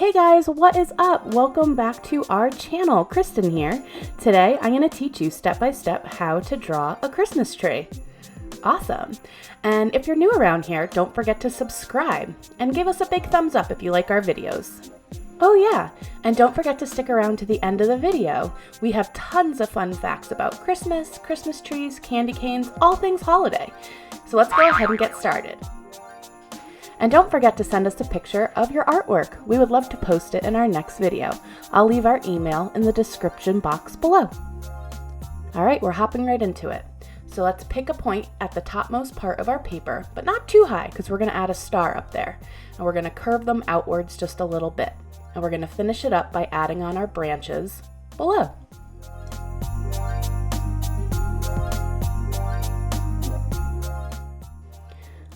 Hey guys, what is up? Welcome back to our channel. Kristen here. Today I'm going to teach you step by step how to draw a Christmas tree. Awesome. And if you're new around here, don't forget to subscribe and give us a big thumbs up if you like our videos. Oh yeah, and don't forget to stick around to the end of the video. We have tons of fun facts about Christmas, Christmas trees, candy canes, all things holiday. So let's go ahead and get started. And don't forget to send us a picture of your artwork. We would love to post it in our next video. I'll leave our email in the description box below. All right, we're hopping right into it. So let's pick a point at the topmost part of our paper, but not too high because we're going to add a star up there. And we're going to curve them outwards just a little bit. And we're going to finish it up by adding on our branches below.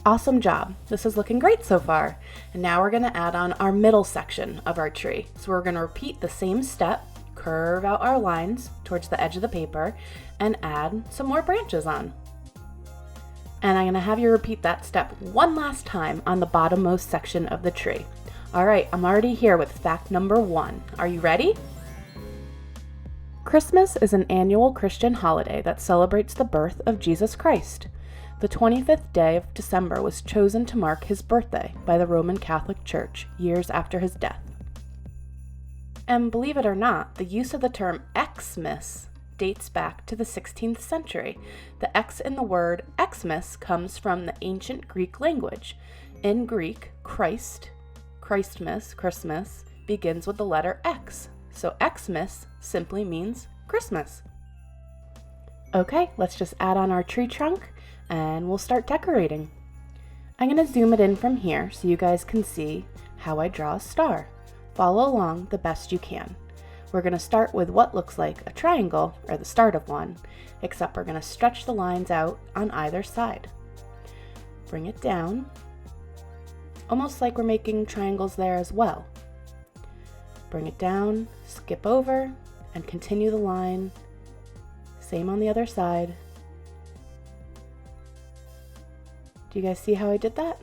Awesome job. This is looking great so far. And now we're going to add on our middle section of our tree. So we're going to repeat the same step, curve out our lines towards the edge of the paper, and add some more branches on. And I'm going to have you repeat that step one last time on the bottommost section of the tree. All right, I'm already here with fact number 1. Are you ready? Christmas is an annual Christian holiday that celebrates the birth of Jesus Christ. The 25th day of December was chosen to mark his birthday by the Roman Catholic Church years after his death. And believe it or not, the use of the term Xmas dates back to the 16th century. The X in the word Xmas comes from the ancient Greek language. In Greek, Christmas, begins with the letter X. So Xmas simply means Christmas. Okay, let's just add on our tree trunk and we'll start decorating. I'm going to zoom it in from here so you guys can see how I draw a star. Follow along the best you can. We're going to start with what looks like a triangle, or the start of one, except we're going to stretch the lines out on either side. Bring it down, almost like we're making triangles there as well. Bring it down, skip over, and continue the line. Same on the other side. Do you guys see how I did that?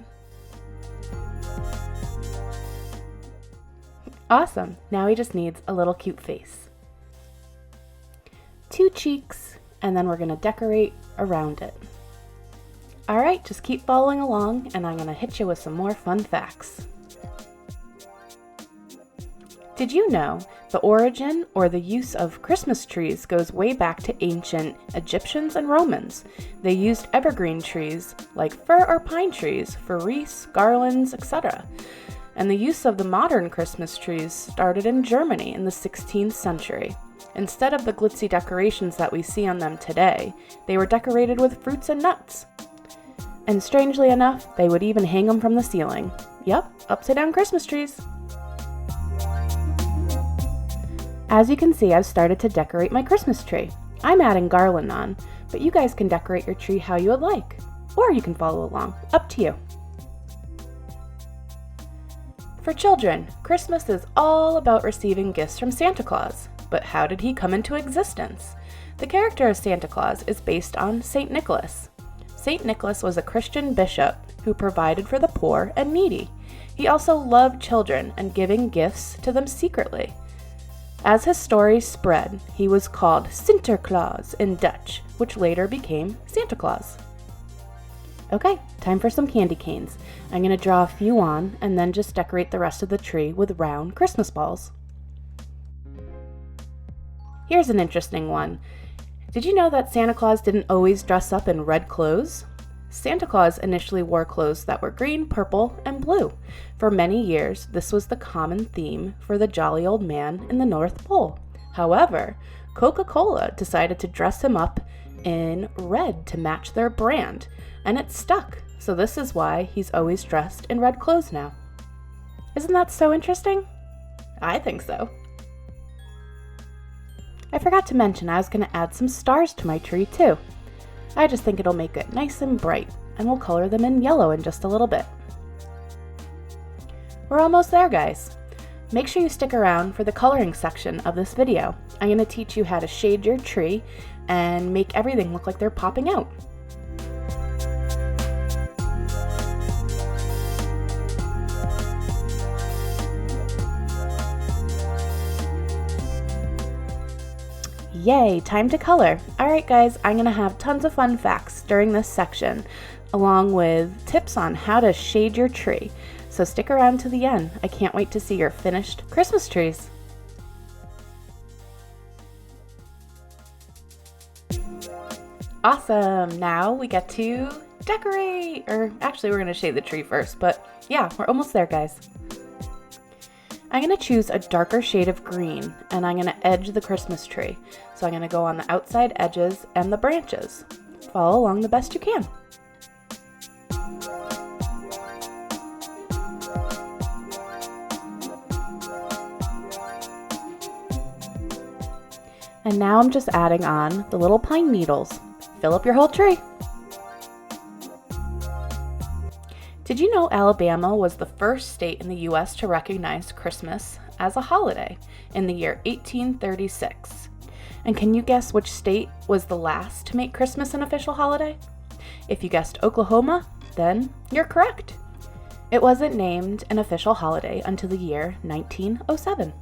Awesome. Now he just needs a little cute face. 2 cheeks, and then we're going to decorate around it. All right, just keep following along, and I'm going to hit you with some more fun facts. Did you know the origin or the use of Christmas trees goes way back to ancient Egyptians and Romans? They used evergreen trees like fir or pine trees for wreaths, garlands, etc. And the use of the modern Christmas trees started in Germany in the 16th century. Instead of the glitzy decorations that we see on them today, they were decorated with fruits and nuts. And strangely enough, they would even hang them from the ceiling. Yep, upside down Christmas trees. As you can see, I've started to decorate my Christmas tree. I'm adding garland on, but you guys can decorate your tree how you would like, or you can follow along, up to you. For children, Christmas is all about receiving gifts from Santa Claus, but how did he come into existence? The character of Santa Claus is based on St. Nicholas. St. Nicholas was a Christian bishop who provided for the poor and needy. He also loved children and giving gifts to them secretly. As his story spread, he was called Sinterklaas in Dutch, which later became Santa Claus. Okay, time for some candy canes. I'm going to draw a few on and then just decorate the rest of the tree with round Christmas balls. Here's an interesting one. Did you know that Santa Claus didn't always dress up in red clothes? Santa Claus initially wore clothes that were green, purple, and blue. For many years, this was the common theme for the jolly old man in the North Pole. However, Coca-Cola decided to dress him up in red to match their brand, and it stuck. So this is why he's always dressed in red clothes now. Isn't that so interesting? I think so. I forgot to mention I was going to add some stars to my tree too. I just think it'll make it nice and bright, and we'll color them in yellow in just a little bit. We're almost there, guys. Make sure you stick around for the coloring section of this video. I'm going to teach you how to shade your tree and make everything look like they're popping out. Yay, time to color. All right, guys, I'm going to have tons of fun facts during this section, along with tips on how to shade your tree. So stick around to the end. I can't wait to see your finished Christmas trees. Awesome, now we get to decorate, or actually we're going to shade the tree first, but yeah, we're almost there, guys. I'm going to choose a darker shade of green, and I'm going to edge the Christmas tree. So I'm going to go on the outside edges and the branches. Follow along the best you can. And now I'm just adding on the little pine needles. Fill up your whole tree. Did you know Alabama was the first state in the U.S. to recognize Christmas as a holiday in the year 1836? And can you guess which state was the last to make Christmas an official holiday? If you guessed Oklahoma, then you're correct. It wasn't named an official holiday until the year 1907.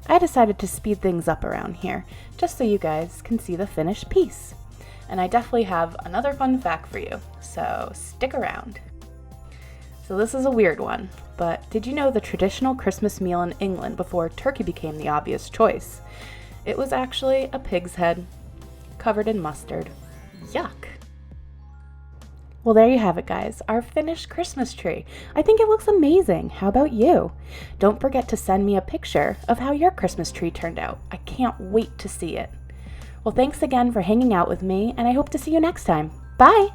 I decided to speed things up around here, just so you guys can see the finished piece. And I definitely have another fun fact for you, so stick around. So this is a weird one, but did you know the traditional Christmas meal in England before turkey became the obvious choice? It was actually a pig's head, covered in mustard. Yuck! Well, there you have it, guys, our finished Christmas tree. I think it looks amazing. How about you? Don't forget to send me a picture of how your Christmas tree turned out. I can't wait to see it. Well, thanks again for hanging out with me, and I hope to see you next time. Bye!